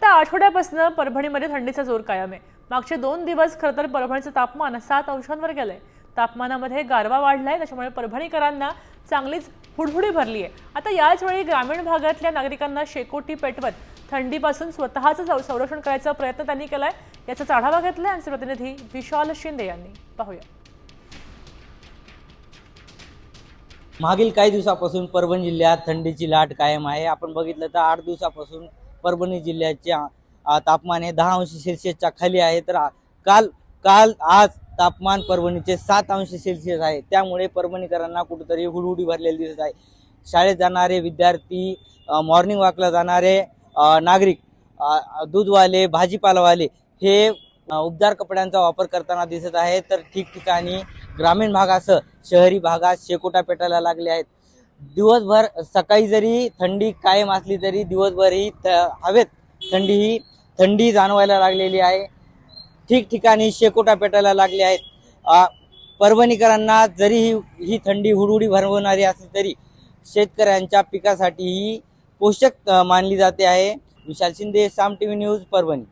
गेल्या आठवड्यापासून परभणीमध्ये थंडीचा जोर कायम आहे। मागचे 2 दिवस खरं तर परभणीचं तापमान 7 अंशांवर गेलंय। तापमानामध्ये गारवा वाढलाय, त्याच्यामुळे परभणीकरांना चांगलीच हुडहुडी भरली आहे। आता याच वेळी ग्रामीण भागातल्या नागरिकांना शेकोटी पेटवत थंडीपासून स्वतःचं संरक्षण करायचा प्रयत्न त्यांनी केलाय। याचा आढावा घेतलाय आमचे प्रतिनिधी विशाल शिंदे यांनी। पाहूया। मागील काही दिवसापासून परभणी जिल्ह्यात थंडीची लाट कायम आहे। आपण बघितलं तर 8 दिवसापासून परभणी जिल्ह्याचे तापमान हे 10 अंश सेल्सिअसच्या खाली आहे। तर काल आज तापमान परभणीचे 7 अंश सेल्सिअस आहे। त्यामुळे परभणीकरांना कुठेतरी हुडहुडी भरलेली दिसत आहे। शाळेत जाणारे विद्यार्थी, मॉर्निंग वॉकला जाणारे नागरिक, दूधवाले, भाजीपालावाले हे उबदार कपड्यांचा वापर करताना दिसत आहे। तर ठिकठिकाणी ग्रामीण भागासह शहरी भागात शेकोटा पेटायला लागले आहेत। दिवसभर सकाळी जरी थंडी कायम असली तरी दिवसभर ही हवेत थंडी जाणवायला लागलेली आहे। ठिकठिकाणी शेकोटा पेटायला लागले आहेत। परभणीकरांना जरी ही थंडी हुडहुडी भरवणारी असली तरी शेतकऱ्यांच्या पिकासाठी ही पोषक मानली जाते आहे। विशाल शिंदे, साम टीव्ही न्यूज, परभणी।